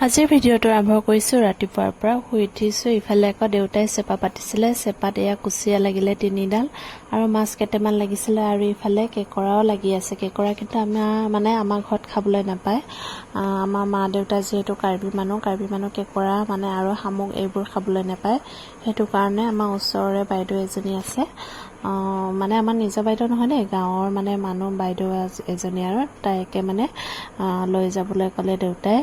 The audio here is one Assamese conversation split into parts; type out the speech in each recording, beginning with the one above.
আজিৰ ভিডিঅ'টো আৰম্ভ কৰিছোঁ ৰাতিপুৱাৰ পৰা। শুই উঠিছোঁ, ইফালে আকৌ দেউতাই চেপা পাতিছিলে। চেপাত এয়া কুচিয়া লাগিলে 3ডাল আৰু মাছ কেইটামান লাগিছিলে, আৰু ইফালে কেকৰাও লাগি আছে। কেকৰা কিন্তু আমাৰ ঘৰত খাবলৈ নাপায়। আমাৰ মা দেউতা যিহেতু কাৰ্বি মানুহ কেকৰা আৰু শামুক এইবোৰ খাবলৈ নাপায়। সেইটো কাৰণে আমাৰ ওচৰৰে বাইদেউ এজনী আছে, আমাৰ নিজৰ বাইদেউ নহয় দেই, গাঁৱৰ মানুহ বাইদেউ এজনী, আৰু তাইকে লৈ যাবলৈ ক'লে দেউতাই,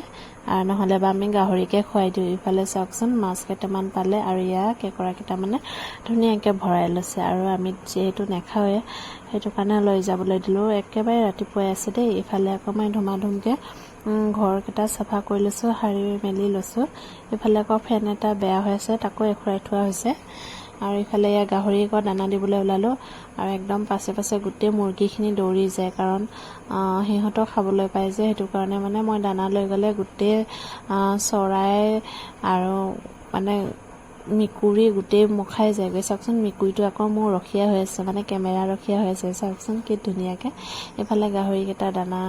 আৰু নহ'লে বা আমি গাহৰিকে খুৱাই দিওঁ। ইফালে চাওকচোন, মাছ কেইটামান পালে আৰু কেকৰা কেইটামানে ধুনীয়াকৈ ভৰাই লৈছে, আৰু আমি যিহেতু নাখাওঁৱে সেইটো কাৰণে লৈ যাবলৈ দিলোঁ। একেবাৰে ৰাতিপুৱাই আছে দেই। ইফালে আকৌ মই ধুমাধুমকৈ ঘৰকেইটা চাফা কৰি লৈছোঁ, সাৰি মেলি লৈছোঁ। ইফালে আকৌ ফেন এটা বেয়া হৈ আছে, তাকো এখুৰাই থোৱা হৈছে। আৰু ইফালে গাহৰি আকৌ দানা দিবলৈ ওলালোঁ, আৰু একদম পাছে পাছে গোটেই মুৰ্গীখিনি দৌৰি যায়, কাৰণ সিহঁতক খাবলৈ পায় যে। সেইটো কাৰণে মই দানা লৈ গ'লে গোটেই চৰাই আৰু মেকুৰী গোটেই মুখাই যায়গৈ। চাওকচোন, মেকুৰীটো আকৌ মোৰ ৰখীয়া হৈ আছে, কেমেৰা ৰখীয়া হৈ আছে। চাওকচোন কি ধুনীয়াকৈ। এইফালে গাহৰিকেইটা দানা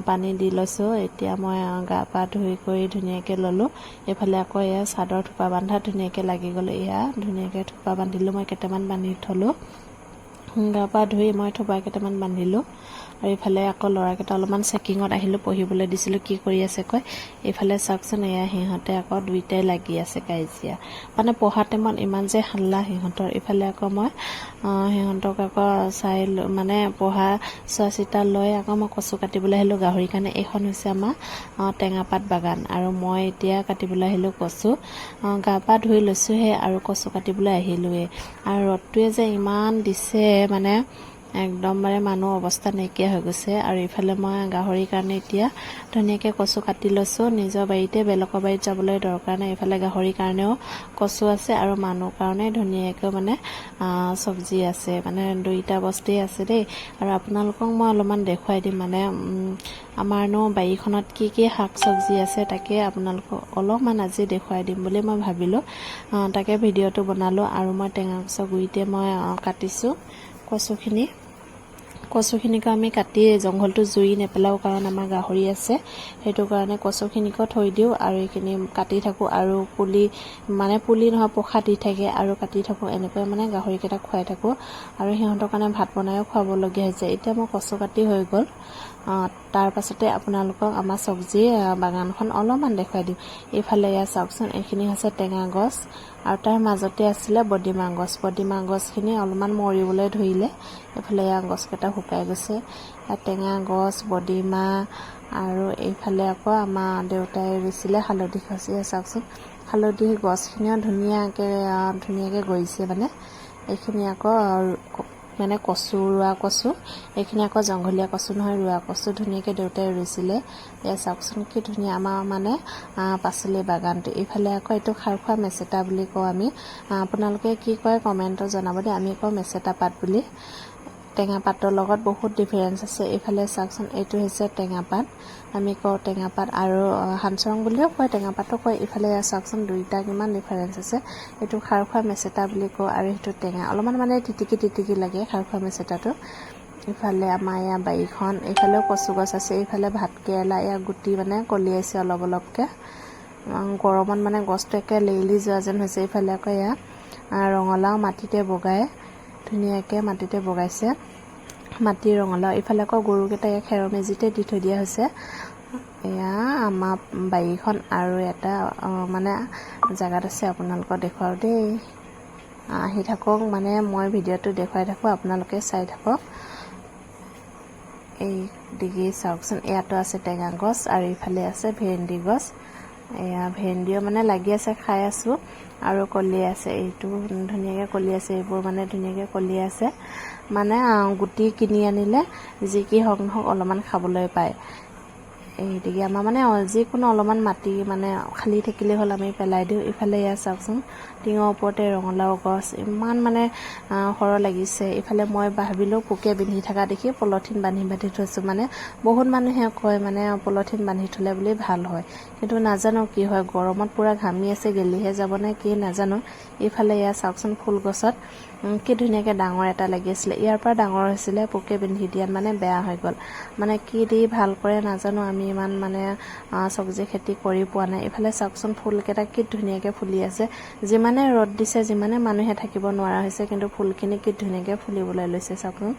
পানী দি লৈছোঁ। এতিয়া মই গা পা ধুই কৰি ধুনীয়াকৈ ল'লোঁ। এইফালে আকৌ চাদৰ থোপা বান্ধা ধুনীয়াকৈ লাগি গ'ল। ধুনীয়াকৈ থোপা বান্ধিলোঁ, মই কেইটামান বান্ধি থলোঁ। গা পা ধুই মই থোপা কেইটামান বান্ধিলোঁ। আৰু ইফালে আকৌ ল'ৰাকেইটা অলপমান চেকিঙত আহিলোঁ, পঢ়িবলৈ দিছিলোঁ। কি কৰি আছে কয়। এইফালে চাওকচোন, সিহঁতে আকৌ দুইটাই লাগি আছে কাজিয়া। পঢ়া টাইমত ইমান যে হাল্লা সিহঁতৰ। ইফালে আকৌ মই সিহঁতক আকৌ চাই পঢ়া চোৱা চিতা লৈ আকৌ মই কচু কাটিবলৈ আহিলোঁ গাহৰিৰ কাৰণে। এইখন হৈছে আমাৰ টেঙাপাত বাগান, আৰু মই এতিয়া কাটিবলৈ আহিলোঁ কচু। গা পা ধুই লৈছোঁহে আৰু কচু কাটিবলৈ আহিলোঁৱে। আৰু ৰ'দটোৱে যে ইমান দিছে, একদম মানুহ অৱস্থা নাইকিয়া হৈ গৈছে। আৰু ইফালে মই গাহৰিৰ কাৰণে এতিয়া ধুনীয়াকৈ কচু কাটি লৈছোঁ। নিজৰ বাৰীতে, বেলেগৰ বাৰীত যাবলৈ দৰকাৰ নাই। ইফালে গাহৰিৰ কাৰণেও কচু আছে, আৰু মানুহৰ কাৰণে ধুনীয়াকৈ চব্জি আছে। দুইটা বস্তুৱেই আছে দেই। আৰু আপোনালোকক মই অলপমান দেখুৱাই দিম, আমাৰনো বাৰীখনত কি কি শাক চব্জি আছে, তাকে আপোনালোকক অলপমান আজি দেখুৱাই দিম বুলি মই ভাবিলোঁ। তাকে ভিডিঅ'টো বনালোঁ। আৰু মই টেঙা গছৰ গুৰিতে মই কাটিছোঁ কচুখিনিকো আমি কাটি জংঘলটো জুই নেপেলাওঁ, কাৰণ আমাৰ গাহৰি আছে। সেইটো কাৰণে কচুখিনিকো থৈ দিওঁ, আৰু এইখিনি কাটি থাকোঁ, আৰু পুলি নহয় পোখা দি থাকে, আৰু কাটি থাকোঁ। এনেকৈ গাহৰিকেইটাক খুৱাই থাকোঁ, আৰু সিহঁতৰ কাৰণে ভাত বনাইও খুৱাবলগীয়া হৈছে। এতিয়া মোৰ কচু কাটি হৈ গ'ল। তাৰ পাছতে আপোনালোকক আমাৰ চব্জি বাগানখন অলপমান দেখুৱাই দিওঁ। এইফালে চাওকচোন, এইখিনি হৈছে টেঙা গছ, আৰু তাৰ মাজতে আছিলে বডিমাহ গছ। বডিমাহ গছখিনি অলপমান মৰিবলৈ ধৰিলে। এইফালে গছকেইটা শুকাই গৈছে। টেঙা গছ, বডিমাহ, আৰু এইফালে আকৌ আমাৰ দেউতাই ৰুইছিলে হালধি গছ। চাওকচোন, হালধি গছখিনিও ধুনীয়াকৈ গজিছে। এইখিনি আকৌ কচু, ৰোৱা কচু। এইখিনি আকৌ জংঘলীয়া কচু নহয়, ৰোৱা কচু। ধুনীয়াকৈ দেউতাই ৰুইছিলে। চাওকচোন কি ধুনীয়া আমাৰ পাচলি বাগানটো। এইফালে আকৌ এইটো খাৰখোৱা মেচেতা বুলি কওঁ আমি। আপোনালোকে কি কয় কমেণ্টত জনাব দেই। আমি কওঁ মেচেতা পাত বুলি। টেঙা পাতৰ লগত বহুত ডিফাৰেঞ্চ আছে। এইফালে চাওকচোন, এইটো হৈছে টেঙাপাত, আমি কওঁ টেঙাপাত, আৰু হানচৰং বুলিও কয়, টেঙাপাতো কয়। ইফালে চাওকচোন, দুইটা কিমান ডিফাৰেঞ্চ আছে। এইটো খাৰখোৱা মেচেতা বুলি কওঁ, আৰু সেইটো টেঙা অলপমান তিটিকি লাগে খাৰখোৱা মেচেতাটো। ইফালে আমাৰ বাৰীখন। এইফালেও কচু গছ আছে। এইফালে ভাত কেৰেলা গুটি কলিয়াইছে অলপ অলপকৈ। গৰমত গছটো একে লেৰেলি যোৱা যেন হৈছে। এইফালে আকৌ ৰঙালাও মাটিতে ধুনীয়াকৈ মাটিতে বগাইছে, মাটিৰ ৰঙালাও। এইফালে আকৌ গৰুকেইটা খেৰৰ মেজিতে দি থৈ দিয়া হৈছে। আমাৰ বাৰীখন, আৰু এটা জেগাত আছে, আপোনালোকক দেখুৱাওঁ দেই। আহি থাকক, মই ভিডিঅ'টো দেখুৱাই থাকোঁ, আপোনালোকে চাই থাকক। এই দিগি চাওকচোন, ইয়াতো আছে টেঙা গছ, আৰু ইফালে আছে ভেন্দি গছ। ভেন্দিও লাগি আছে, খাই আছোঁ, আৰু কলিয়াই আছে। এইটো ধুনীয়াকৈ কলিয়াই আছে। এইবোৰ ধুনীয়াকৈ কলিয়াই আছে। গুটি কিনি আনিলে যি কি হওক নহওক অলপমান খাবলৈ পায়। এইদিকে আমাৰ যিকোনো অলপমান মাটি খালী থাকিলে হ'ল, আমি পেলাই দিওঁ। ইফালে চাওকচোন, টিঙৰ ওপৰতে ৰঙালাও গছ ইমান সৰহ লাগিছে। ইফালে মই ভাবিলোঁ পোকে বিন্ধি থকা দেখি পলথিন বান্ধি থৈছোঁ। বহুত মানুহে কয় পলথিন বান্ধি থ'লে বুলি ভাল হয়, কিন্তু নাজানো কি হয়। গৰমত পূৰা ঘামি আছে, গেলিহে যাবনে কি নাজানো। ইফালে চাওকচোন, ফুল গছত কি ধুনীয়াকৈ ডাঙৰ এটা লাগি আছিলে, ইয়াৰ পৰা ডাঙৰ হৈছিলে, পোকে বিন্ধি দিয়াত মানে বেয়া হৈ গ'ল। মানে কি দি ভাল কৰে নাজানো, আমি ইমান মানে চব্জি খেতি কৰি পোৱা নাই। এইফালে চাওকচোন ফুলকেইটা কি ধুনীয়াকৈ ফুলি আছে, যিমানে ৰ'দ দিছে, যিমানে মানুহে থাকিব নোৱাৰা হৈছে, কিন্তু ফুলখিনি কি ধুনীয়াকৈ ফুলিবলৈ লৈছে চাওকচোন।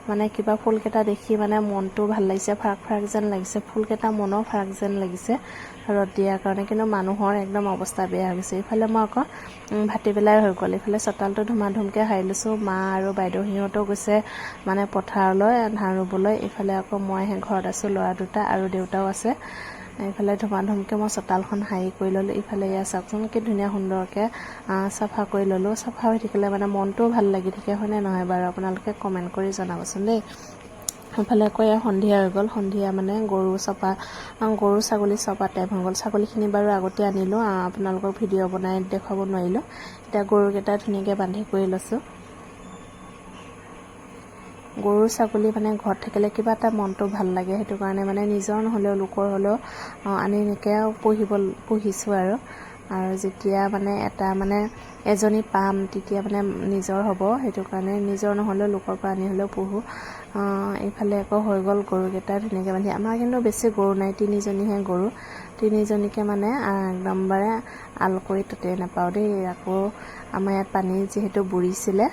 মানে কিবা ফুলকেইটা দেখি মানে মনটো ভাল লাগিছে, ফাৰাক ফাৰাক যেন লাগিছে, ফুলকেইটা মনৰ ফাৰাক যেন লাগিছে ৰ'দ দিয়াৰ কাৰণে, কিন্তু মানুহৰ একদম অৱস্থা বেয়া হৈ গৈছে। এইফালে মই আকৌ ভাটিবেলাই হৈ গ'ল, এইফালে চোতালটো ধুমাধুমকৈ সাৰি লৈছোঁ। মা আৰু বাইদেউ সিহঁতেও গৈছে মানে পথাৰলৈ ধান ৰুবলৈ, এইফালে আকৌ মইহে ঘৰত আছোঁ, ল'ৰা দুটা আৰু দেউতাও আছে। এইফালে ধুমাধুমকৈ মই চোতালখন সাৰি কৰি ল'লোঁ। ইফালে এয়া চাওকচোন কি ধুনীয়া সুন্দৰকৈ চাফা কৰি ল'লোঁ। চাফা হৈ থাকিলে মানে মনটোও ভাল লাগি থাকে, হয়নে নহয় বাৰু? আপোনালোকে কমেণ্ট কৰি জনাবচোন দেই। এইফালে আকৌ এয়া সন্ধিয়া হৈ গ'ল, সন্ধিয়া মানে গৰু ছাগলী চপা টাইম হৈ গ'ল। ছাগলীখিনি বাৰু আগতে আনিলোঁ, আপোনালোকক ভিডিঅ' বনাই দেখুৱাব নোৱাৰিলোঁ। এতিয়া গৰুকেইটা ধুনীয়াকৈ বান্ধি কৰি লৈছোঁ। গৰু ছাগলী মানে ঘৰত থাকিলে কিবা এটা মনটো ভাল লাগে, সেইটো কাৰণে মানে নিজৰ নহ'লেও লোকৰ হ'লেও আনি এনেকৈ পুহিছোঁ আৰু যেতিয়া মানে এজনী পাম তেতিয়া মানে নিজৰ হ'ব, সেইটো কাৰণে নিজৰ নহ'লেও লোকৰ পৰা আনি হ'লেও পুহোঁ। এইফালে আকৌ হৈ গ'ল গৰুকেইটা ধুনীয়াকৈ বান্ধি। আমাৰ কিন্তু বেছি গৰু নাই, 3জনীহে গৰু, 3জনীকে মানে একদমবাৰে আল কৰি ততেই নাপাওঁ দেই। আকৌ আমাৰ ইয়াত পানী যিহেতু বুৰিছিলে,